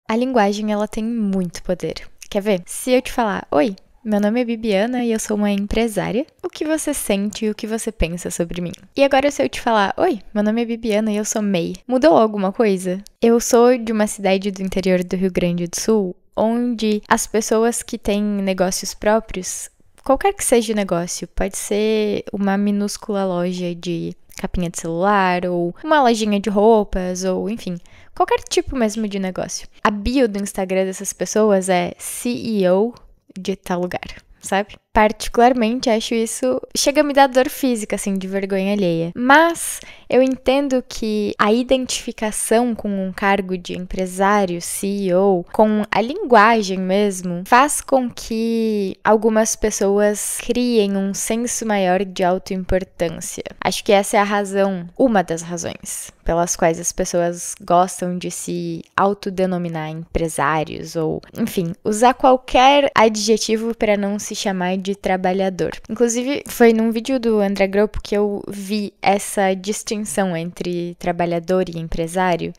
A linguagem, ela tem muito poder. Quer ver? Se eu te falar, oi, meu nome é Bibiana e eu sou uma empresária, o que você sente e o que você pensa sobre mim? E agora se eu te falar, oi, meu nome é Bibiana e eu sou MEI, mudou alguma coisa? Eu sou de uma cidade do interior do Rio Grande do Sul, onde as pessoas que têm negócios próprios, qualquer que seja o negócio, pode ser uma minúscula loja de capinha de celular, ou uma lojinha de roupas, ou enfim, qualquer tipo mesmo de negócio. A bio do Instagram dessas pessoas é CEO de tal lugar, sabe? Particularmente acho isso, chega a me dar dor física, assim, de vergonha alheia. Mas eu entendo que a identificação com um cargo de empresário, CEO, com a linguagem mesmo, faz com que algumas pessoas criem um senso maior de autoimportância. Acho que essa é a razão, uma das razões, pelas quais as pessoas gostam de se autodenominar empresários ou, enfim, usar qualquer adjetivo para não se chamar de trabalhador. Inclusive, foi num vídeo do André Groppo que eu vi essa distinção entre trabalhador e empresário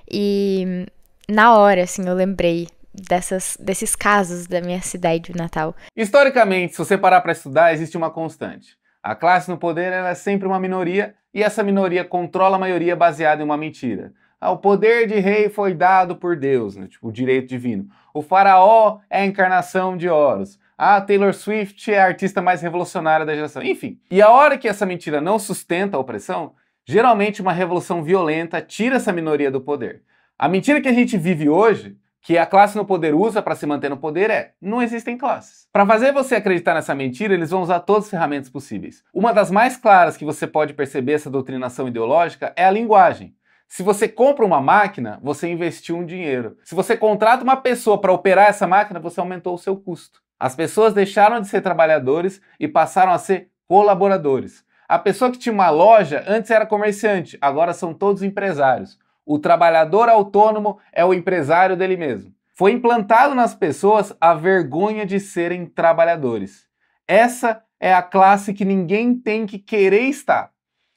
e na hora, assim, eu lembrei desses casos da minha cidade natal. Historicamente, se você parar para estudar, existe uma constante. A classe no poder ela é sempre uma minoria e essa minoria controla a maioria baseada em uma mentira. O poder de rei foi dado por Deus, né? Tipo, o direito divino. O faraó é a encarnação de Horus. A Taylor Swift é a artista mais revolucionária da geração. Enfim. E a hora que essa mentira não sustenta a opressão, geralmente uma revolução violenta tira essa minoria do poder. A mentira que a gente vive hoje, que a classe no poder usa para se manter no poder não existem classes. Para fazer você acreditar nessa mentira, eles vão usar todas as ferramentas possíveis. Uma das mais claras que você pode perceber essa doutrinação ideológica é a linguagem. Se você compra uma máquina, você investiu um dinheiro. Se você contrata uma pessoa para operar essa máquina, você aumentou o seu custo. As pessoas deixaram de ser trabalhadores e passaram a ser colaboradores. A pessoa que tinha uma loja antes era comerciante, agora são todos empresários. O trabalhador autônomo é o empresário dele mesmo. Foi implantado nas pessoas a vergonha de serem trabalhadores. Essa é a classe que ninguém tem que querer estar.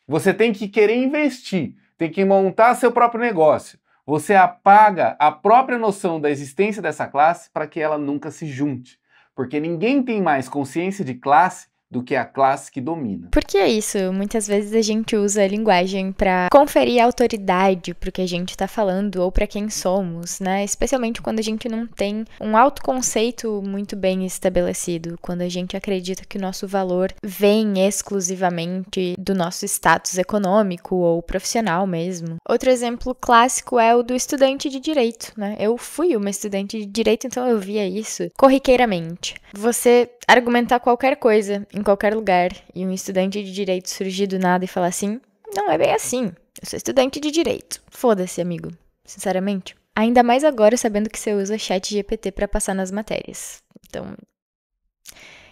Você tem que querer investir, tem que montar seu próprio negócio. Você apaga a própria noção da existência dessa classe para que ela nunca se junte. Porque ninguém tem mais consciência de classe do que a classe que domina. Por que é isso? Muitas vezes a gente usa a linguagem para conferir autoridade pro que a gente tá falando ou para quem somos, né? Especialmente quando a gente não tem um autoconceito muito bem estabelecido, quando a gente acredita que o nosso valor vem exclusivamente do nosso status econômico ou profissional mesmo. Outro exemplo clássico é o do estudante de direito, né? Eu fui uma estudante de direito, então eu via isso corriqueiramente. Você argumentar qualquer coisa em qualquer lugar e um estudante de direito surgir do nada e falar assim, não é bem assim, eu sou estudante de direito. Foda-se, amigo, sinceramente. Ainda mais agora sabendo que você usa ChatGPT pra passar nas matérias. Então,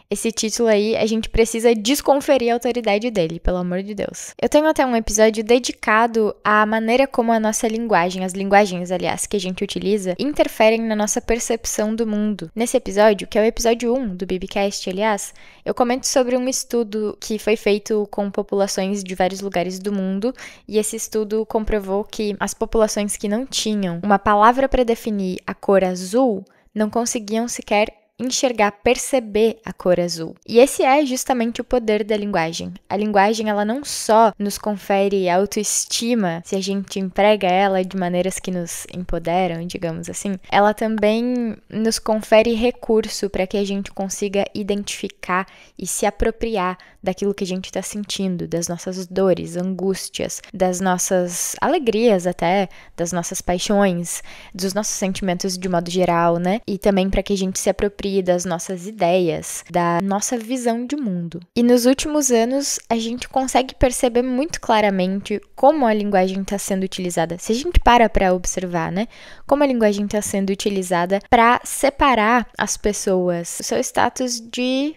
esse título aí, a gente precisa desconferir a autoridade dele, pelo amor de Deus. Eu tenho até um episódio dedicado à maneira como a nossa linguagem, as linguagens, aliás, que a gente utiliza, interferem na nossa percepção do mundo. Nesse episódio, que é o episódio 1 do Bibicast, aliás, eu comento sobre um estudo que foi feito com populações de vários lugares do mundo, e esse estudo comprovou que as populações que não tinham uma palavra para definir a cor azul não conseguiam sequer enxergar, perceber a cor azul. E esse é justamente o poder da linguagem. A linguagem, ela não só nos confere autoestima, se a gente emprega ela de maneiras que nos empoderam, digamos assim, ela também nos confere recurso para que a gente consiga identificar e se apropriar daquilo que a gente está sentindo, das nossas dores, angústias, das nossas alegrias até, das nossas paixões, dos nossos sentimentos de modo geral, né? E também para que a gente se aproprie das nossas ideias, da nossa visão de mundo. E nos últimos anos, a gente consegue perceber muito claramente como a linguagem está sendo utilizada. Se a gente para observar, né? Como a linguagem está sendo utilizada para separar as pessoas, o seu status de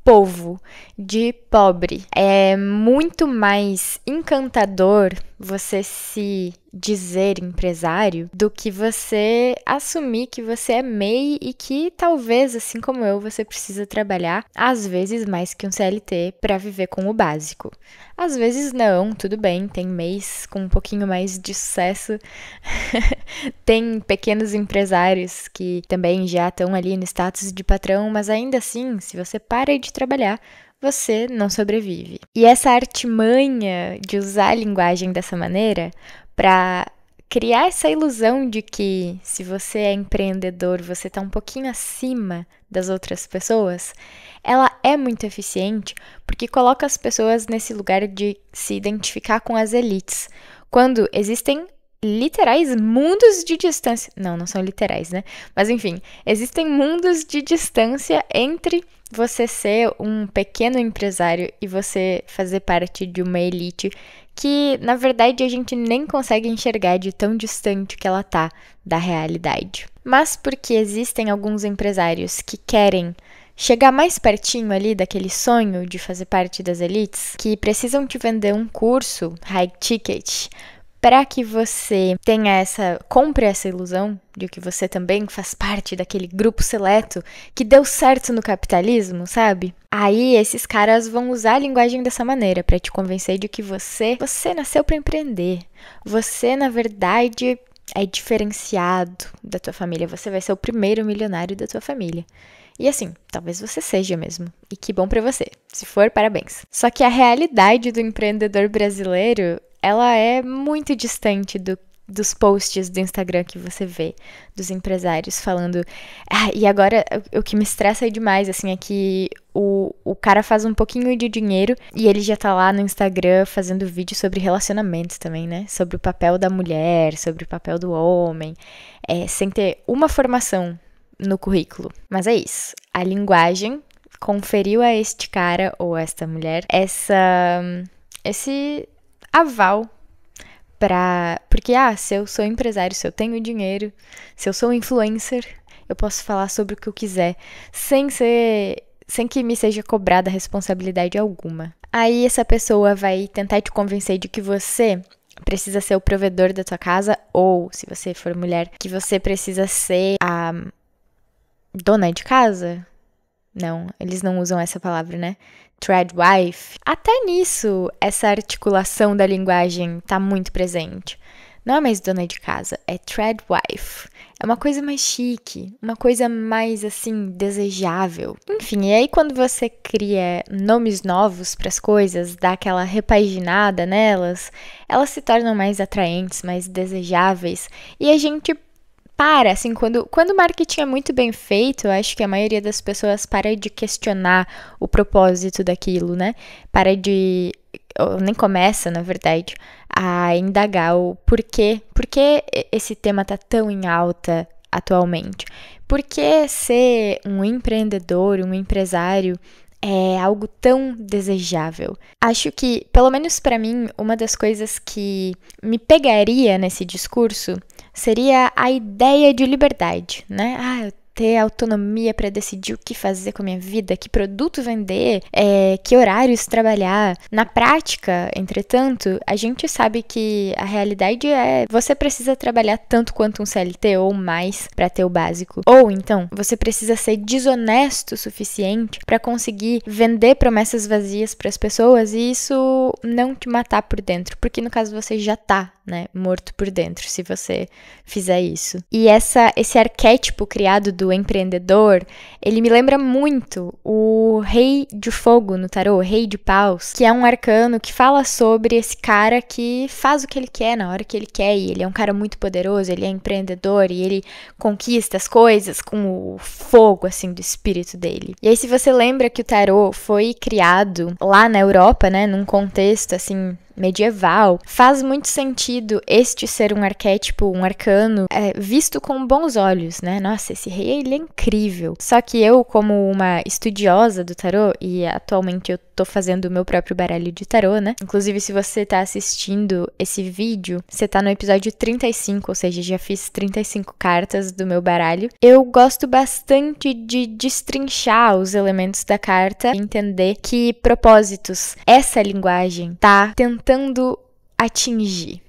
povo, de pobre. É muito mais encantador você se dizer empresário do que você assumir que você é MEI e que talvez, assim como eu, você precisa trabalhar às vezes mais que um CLT para viver com o básico. Às vezes não, tudo bem, tem MEIs com um pouquinho mais de sucesso, tem pequenos empresários que também já estão ali no status de patrão, mas ainda assim, se você para de trabalhar, você não sobrevive. E essa artimanha de usar a linguagem dessa maneira para criar essa ilusão de que se você é empreendedor, você está um pouquinho acima das outras pessoas, ela é muito eficiente porque coloca as pessoas nesse lugar de se identificar com as elites, quando existem literais mundos de distância. Não são literais, né? Mas enfim, existem mundos de distância entre você ser um pequeno empresário e você fazer parte de uma elite que, na verdade, a gente nem consegue enxergar de tão distante que ela tá da realidade. Mas porque existem alguns empresários que querem chegar mais pertinho ali daquele sonho de fazer parte das elites, que precisam te vender um curso high ticket para que você compre essa ilusão de que você também faz parte daquele grupo seleto que deu certo no capitalismo, sabe? Aí esses caras vão usar a linguagem dessa maneira para te convencer de que você nasceu para empreender. Você, na verdade, é diferenciado da tua família. Você vai ser o primeiro milionário da tua família. E assim, talvez você seja mesmo. E que bom pra você. Se for, parabéns. Só que a realidade do empreendedor brasileiro, ela é muito distante dos posts do Instagram que você vê, dos empresários falando... e agora, o que me estressa demais, assim, é que o cara faz um pouquinho de dinheiro e ele já tá lá no Instagram fazendo vídeo sobre relacionamentos também, né? Sobre o papel da mulher, sobre o papel do homem, sem ter uma formação no currículo. Mas é isso. A linguagem conferiu a este cara ou a esta mulher esse aval porque se eu sou empresário, se eu tenho dinheiro, se eu sou influencer, eu posso falar sobre o que eu quiser, sem que me seja cobrada responsabilidade alguma. Aí essa pessoa vai tentar te convencer de que você precisa ser o provedor da tua casa, ou, se você for mulher, que você precisa ser a dona de casa? Não, eles não usam essa palavra, né? Tradwife. Até nisso, essa articulação da linguagem tá muito presente. Não é mais dona de casa, é tradwife. É uma coisa mais chique, uma coisa mais, assim, desejável. Enfim, e aí quando você cria nomes novos para as coisas, dá aquela repaginada nelas, elas se tornam mais atraentes, mais desejáveis. E a gente assim, quando o marketing é muito bem feito, eu acho que a maioria das pessoas para de questionar o propósito daquilo, né? Ou nem começa, na verdade, a indagar o porquê. Por que esse tema tá tão em alta atualmente? Por que ser um empreendedor, um empresário é algo tão desejável? Acho que, pelo menos para mim, uma das coisas que me pegaria nesse discurso seria a ideia de liberdade, né? Eu ter autonomia para decidir o que fazer com a minha vida, que produto vender, que horários trabalhar. Na prática, entretanto, a gente sabe que a realidade você precisa trabalhar tanto quanto um CLT ou mais para ter o básico. Ou então, você precisa ser desonesto o suficiente para conseguir vender promessas vazias para as pessoas e isso não te matar por dentro, porque no caso você já tá, né, morto por dentro se você fizer isso. E esse arquétipo criado do empreendedor, ele me lembra muito o Rei de Fogo no tarô, o Rei de Paus, que é um arcano que fala sobre esse cara que faz o que ele quer na hora que ele quer, e ele é um cara muito poderoso, ele é empreendedor e ele conquista as coisas com o fogo, assim, do espírito dele. E aí, se você lembra que o tarô foi criado lá na Europa, né, num contexto, assim, medieval, faz muito sentido este ser um arquétipo, um arcano, visto com bons olhos, né? Nossa, esse rei, ele é incrível. Só que eu, como uma estudiosa do tarô, e atualmente eu tô fazendo o meu próprio baralho de tarô, né? Inclusive, se você tá assistindo esse vídeo, você tá no episódio 35, ou seja, já fiz 35 cartas do meu baralho. Eu gosto bastante de destrinchar os elementos da carta e entender que propósitos essa linguagem tá tentando atingir.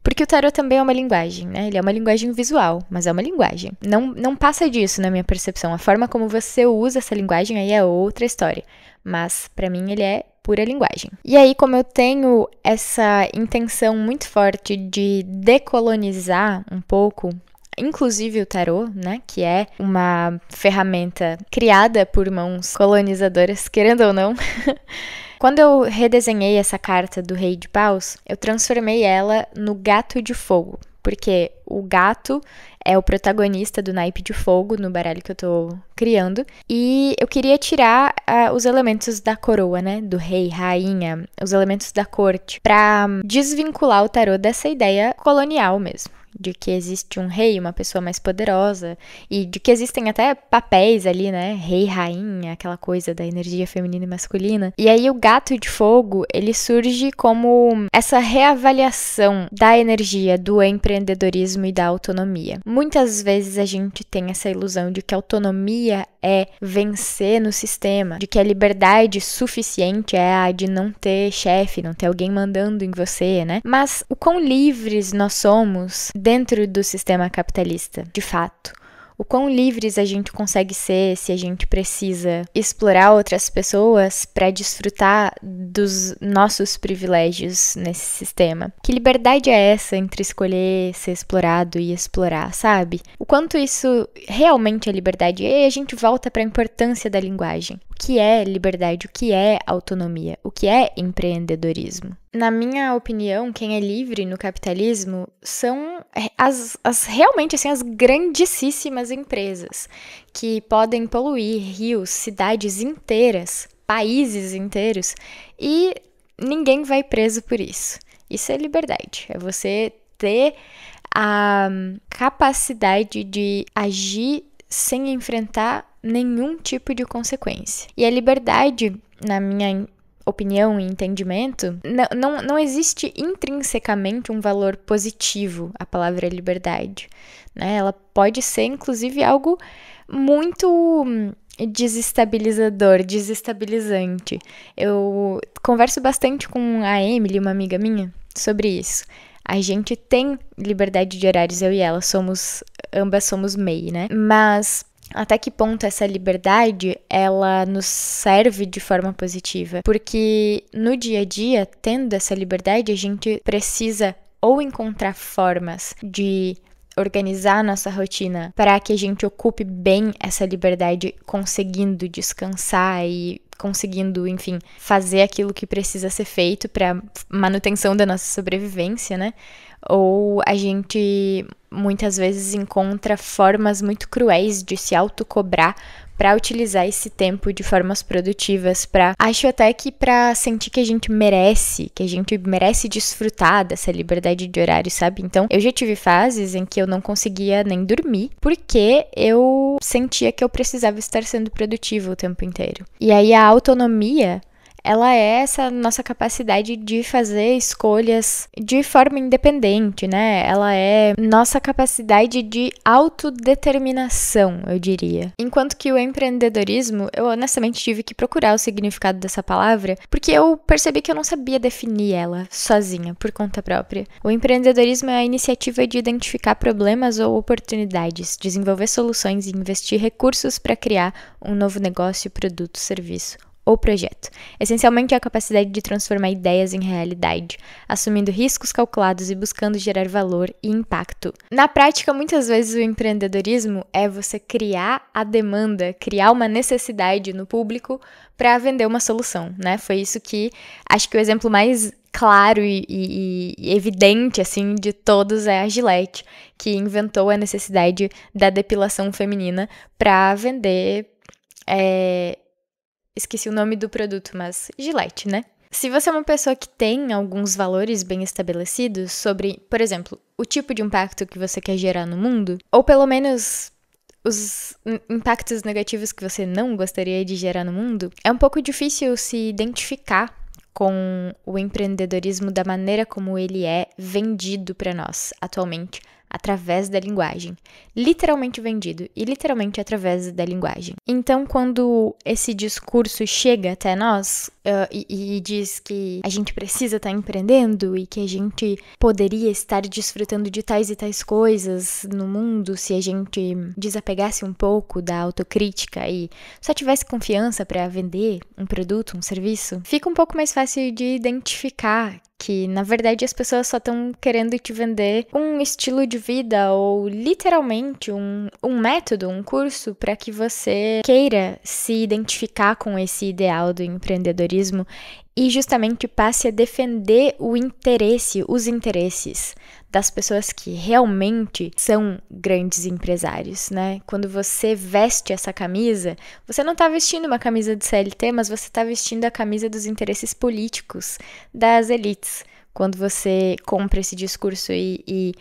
Porque o tarô também é uma linguagem, né? Ele é uma linguagem visual, mas é uma linguagem. Não passa disso na minha percepção. A forma como você usa essa linguagem aí é outra história. Mas, pra mim, ele é pura linguagem. E aí, como eu tenho essa intenção muito forte de decolonizar um pouco, inclusive o tarô, né, que é uma ferramenta criada por mãos colonizadoras, querendo ou não. Quando eu redesenhei essa carta do Rei de Paus, eu transformei ela no Gato de Fogo, porque o gato é o protagonista do naipe de fogo no baralho que eu tô criando, e eu queria tirar os elementos da coroa, né, do rei, rainha, os elementos da corte, pra desvincular o tarô dessa ideia colonial mesmo, de que existe um rei, uma pessoa mais poderosa, e de que existem até papéis ali, né, rei, rainha, aquela coisa da energia feminina e masculina. E aí o gato de fogo, ele surge como essa reavaliação da energia do empreendedorismo e da autonomia. Muitas vezes a gente tem essa ilusão de que a autonomia é vencer no sistema, de que a liberdade suficiente é a de não ter chefe, não ter alguém mandando em você, né? Mas o quão livres nós somos dentro do sistema capitalista, de fato? O quão livres a gente consegue ser se a gente precisa explorar outras pessoas para desfrutar dos nossos privilégios nesse sistema? Que liberdade é essa entre escolher ser explorado e explorar, sabe? O quanto isso realmente é liberdade? E aí a gente volta para a importância da linguagem. O que é liberdade? O que é autonomia? O que é empreendedorismo? Na minha opinião, quem é livre no capitalismo são realmente assim, as grandíssimas empresas que podem poluir rios, cidades inteiras, países inteiros, e ninguém vai preso por isso. Isso é liberdade, é você ter a capacidade de agir sem enfrentar nenhum tipo de consequência. E a liberdade, na minha opinião e entendimento, não existe intrinsecamente um valor positivo à palavra liberdade, né? Ela pode ser, inclusive, algo muito desestabilizante. Eu converso bastante com a Emily, uma amiga minha, sobre isso. A gente tem liberdade de horários, eu e ela, ambas somos MEI, né? Mas até que ponto essa liberdade, ela nos serve de forma positiva? Porque no dia a dia, tendo essa liberdade, a gente precisa ou encontrar formas de organizar a nossa rotina para que a gente ocupe bem essa liberdade, conseguindo descansar e conseguindo, enfim, fazer aquilo que precisa ser feito para manutenção da nossa sobrevivência, né? Ou a gente muitas vezes encontra formas muito cruéis de se autocobrar para utilizar esse tempo de formas produtivas, acho até que para sentir que a gente merece desfrutar dessa liberdade de horário, sabe? Então, eu já tive fases em que eu não conseguia nem dormir, porque eu sentia que eu precisava estar sendo produtiva o tempo inteiro. E aí a autonomia, ela é essa nossa capacidade de fazer escolhas de forma independente, né? Ela é nossa capacidade de autodeterminação, eu diria. Enquanto que o empreendedorismo, eu honestamente tive que procurar o significado dessa palavra, porque eu percebi que eu não sabia definir ela sozinha, por conta própria. O empreendedorismo é a iniciativa de identificar problemas ou oportunidades, desenvolver soluções e investir recursos para criar um novo negócio, produto, serviço ou projeto. Essencialmente é a capacidade de transformar ideias em realidade, assumindo riscos calculados e buscando gerar valor e impacto. Na prática, muitas vezes o empreendedorismo é você criar a demanda, criar uma necessidade no público para vender uma solução, né? Foi isso que acho que o exemplo mais claro e evidente, assim, de todos é a Gillette, que inventou a necessidade da depilação feminina para vender esqueci o nome do produto, mas Gillette, né? Se você é uma pessoa que tem alguns valores bem estabelecidos sobre, por exemplo, o tipo de impacto que você quer gerar no mundo, ou pelo menos os impactos negativos que você não gostaria de gerar no mundo, é um pouco difícil se identificar com o empreendedorismo da maneira como ele é vendido para nós atualmente, através da linguagem. Literalmente vendido e literalmente através da linguagem. Então, quando esse discurso chega até nós, e diz que a gente precisa estar empreendendo e que a gente poderia estar desfrutando de tais e tais coisas no mundo se a gente desapegasse um pouco da autocrítica e só tivesse confiança para vender um produto, um serviço, fica um pouco mais fácil de identificar que, na verdade, as pessoas só estão querendo te vender um estilo de vida ou, literalmente, um método, um curso para que você queira se identificar com esse ideal do empreendedorismo e justamente passe a defender os interesses das pessoas que realmente são grandes empresários, né? Quando você veste essa camisa, você não tá vestindo uma camisa de CLT, mas você tá vestindo a camisa dos interesses políticos das elites. Quando você compra esse discurso e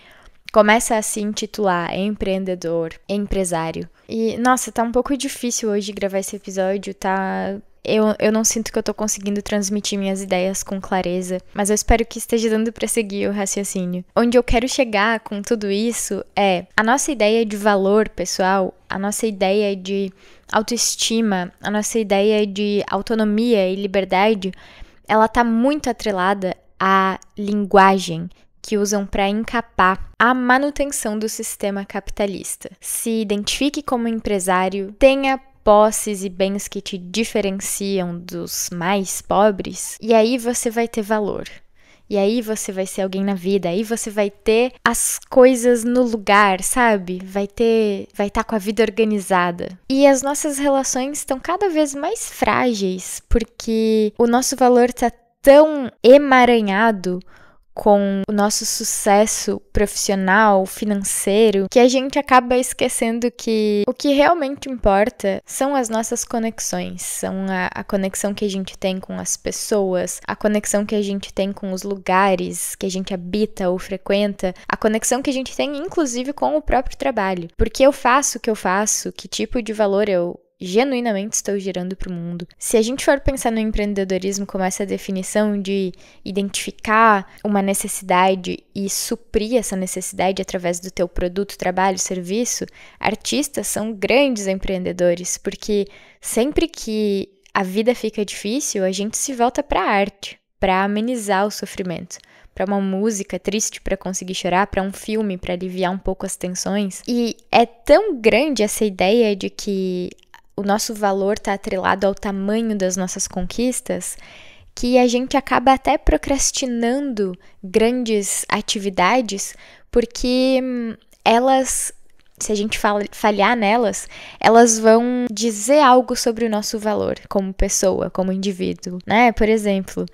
começa a se intitular empreendedor, empresário. E, nossa, tá um pouco difícil hoje gravar esse episódio, tá? Eu não sinto que eu tô conseguindo transmitir minhas ideias com clareza, mas eu espero que esteja dando pra seguir o raciocínio. Onde eu quero chegar com tudo isso é a nossa ideia de valor pessoal, a nossa ideia de autoestima, a nossa ideia de autonomia e liberdade, ela tá muito atrelada à linguagem que usam para encapar a manutenção do sistema capitalista. Se identifique como empresário, tenha posses e bens que te diferenciam dos mais pobres, e aí você vai ter valor. E aí você vai ser alguém na vida, aí você vai ter as coisas no lugar, sabe? Vai estar com a vida organizada. E as nossas relações estão cada vez mais frágeis, porque o nosso valor está tão emaranhado com o nosso sucesso profissional, financeiro, que a gente acaba esquecendo que o que realmente importa são as nossas conexões, são a conexão que a gente tem com as pessoas, a conexão que a gente tem com os lugares que a gente habita ou frequenta, a conexão que a gente tem inclusive com o próprio trabalho. Porque eu faço o que eu faço, que tipo de valor eu genuinamente estou gerando para o mundo. Se a gente for pensar no empreendedorismo como essa definição de identificar uma necessidade e suprir essa necessidade através do teu produto, trabalho, serviço, artistas são grandes empreendedores, porque sempre que a vida fica difícil, a gente se volta para a arte, para amenizar o sofrimento. Para uma música triste para conseguir chorar, para um filme para aliviar um pouco as tensões. E é tão grande essa ideia de que o nosso valor está atrelado ao tamanho das nossas conquistas, que a gente acaba até procrastinando grandes atividades, porque elas, se a gente falhar nelas, elas vão dizer algo sobre o nosso valor como pessoa, como indivíduo, né? Por exemplo,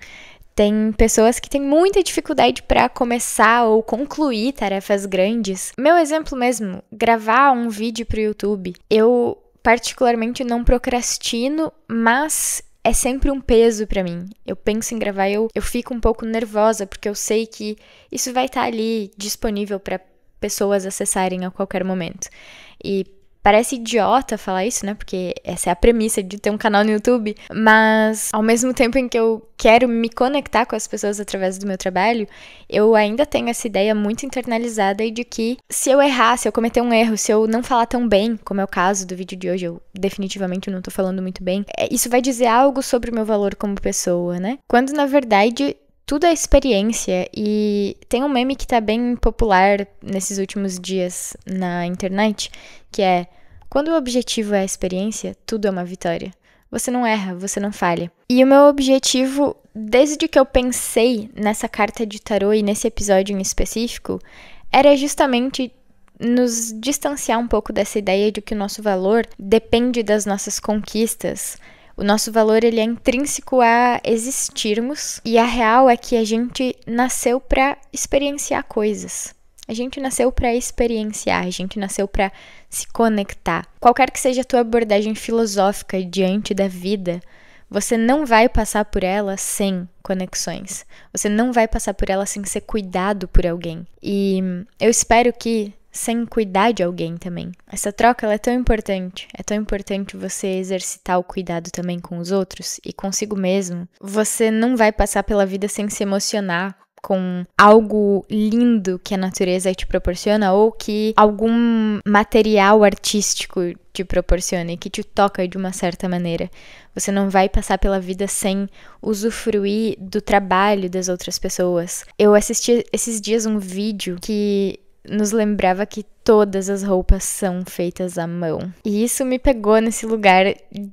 tem pessoas que têm muita dificuldade para começar ou concluir tarefas grandes. Meu exemplo mesmo, gravar um vídeo para o YouTube. Eu particularmente não procrastino, mas é sempre um peso pra mim. Eu penso em gravar, eu fico um pouco nervosa, porque eu sei que isso vai estar ali disponível para pessoas acessarem a qualquer momento. E parece idiota falar isso, né? Porque essa é a premissa de ter um canal no YouTube. Mas, ao mesmo tempo em que eu quero me conectar com as pessoas através do meu trabalho, eu ainda tenho essa ideia muito internalizada de que se eu errar, se eu cometer um erro, se eu não falar tão bem, como é o caso do vídeo de hoje, eu definitivamente não tô falando muito bem, isso vai dizer algo sobre o meu valor como pessoa, né? Quando, na verdade, tudo é experiência, e tem um meme que tá bem popular nesses últimos dias na internet, que é: quando o objetivo é a experiência, tudo é uma vitória. Você não erra, você não falha. E o meu objetivo, desde que eu pensei nessa carta de tarô e nesse episódio em específico, era justamente nos distanciar um pouco dessa ideia de que o nosso valor depende das nossas conquistas. O nosso valor, ele é intrínseco a existirmos, e a real é que a gente nasceu para experienciar coisas. A gente nasceu para experienciar, a gente nasceu para se conectar. Qualquer que seja a tua abordagem filosófica diante da vida, você não vai passar por ela sem conexões. Você não vai passar por ela sem ser cuidado por alguém. E eu espero que sem cuidar de alguém também. Essa troca, ela é tão importante. É tão importante você exercitar o cuidado também com os outros e consigo mesmo. Você não vai passar pela vida sem se emocionar com algo lindo que a natureza te proporciona ou que algum material artístico te proporciona e que te toca de uma certa maneira. Você não vai passar pela vida sem usufruir do trabalho das outras pessoas. Eu assisti esses dias um vídeo que nos lembrava que todas as roupas são feitas à mão. E isso me pegou nesse lugar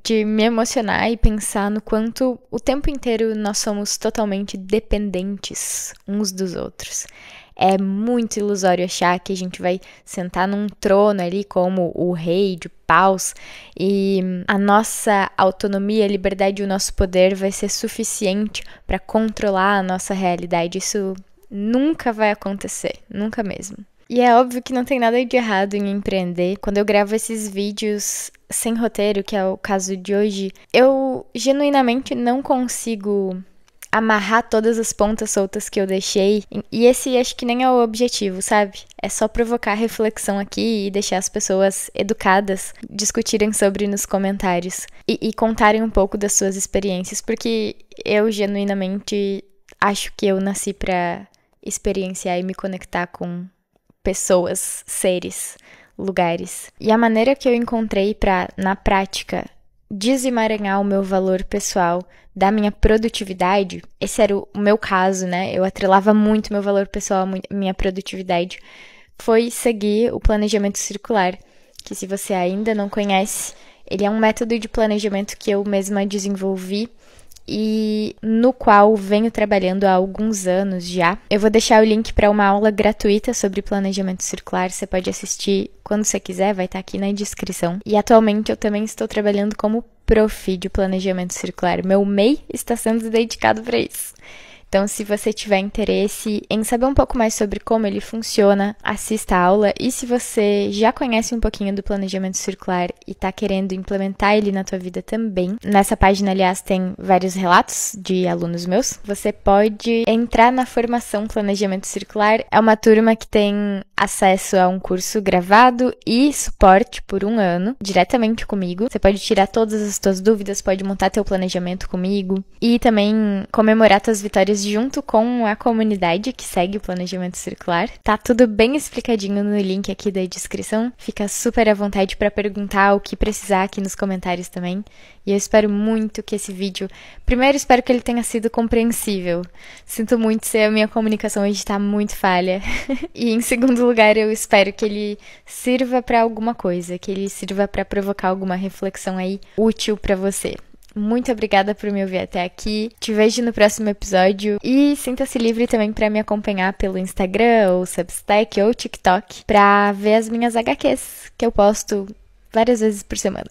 de me emocionar e pensar no quanto o tempo inteiro nós somos totalmente dependentes uns dos outros. É muito ilusório achar que a gente vai sentar num trono ali como o rei de paus e a nossa autonomia, a liberdade e o nosso poder vai ser suficiente para controlar a nossa realidade. Isso nunca vai acontecer, nunca mesmo. E é óbvio que não tem nada de errado em empreender. Quando eu gravo esses vídeos sem roteiro, que é o caso de hoje, eu genuinamente não consigo amarrar todas as pontas soltas que eu deixei. E esse acho que nem é o objetivo, sabe? É só provocar reflexão aqui e deixar as pessoas educadas discutirem sobre nos comentários. E contarem um pouco das suas experiências, porque eu genuinamente acho que eu nasci pra experienciar e me conectar com pessoas, seres, lugares. E a maneira que eu encontrei para, na prática, desemaranhar o meu valor pessoal da minha produtividade, esse era o meu caso, né? Eu atrelava muito meu valor pessoal à minha produtividade, foi seguir o planejamento circular, que se você ainda não conhece, ele é um método de planejamento que eu mesma desenvolvi e no qual venho trabalhando há alguns anos já. Eu vou deixar o link para uma aula gratuita sobre planejamento circular, você pode assistir quando você quiser, vai estar aqui na descrição. E atualmente eu também estou trabalhando como prof de planejamento circular, meu MEI está sendo dedicado para isso. Então, se você tiver interesse em saber um pouco mais sobre como ele funciona, assista a aula. E se você já conhece um pouquinho do planejamento circular e está querendo implementar ele na tua vida também, nessa página, aliás, tem vários relatos de alunos meus. Você pode entrar na formação Planejamento Circular. É uma turma que tem acesso a um curso gravado e suporte por 1 ano, diretamente comigo. Você pode tirar todas as tuas dúvidas, pode montar teu planejamento comigo e também comemorar tuas vitórias junto com a comunidade que segue o Planejamento Circular. Tá tudo bem explicadinho no link aqui da descrição. Fica super à vontade para perguntar o que precisar aqui nos comentários também. E eu espero muito que esse vídeo... Primeiro, espero que ele tenha sido compreensível. Sinto muito se a minha comunicação hoje tá muito falha. E em segundo lugar, eu espero que ele sirva para alguma coisa, que ele sirva para provocar alguma reflexão aí útil para você. Muito obrigada por me ouvir até aqui. Te vejo no próximo episódio. E sinta-se livre também para me acompanhar pelo Instagram, ou Substack, ou TikTok, para ver as minhas HQs, que eu posto várias vezes por semana.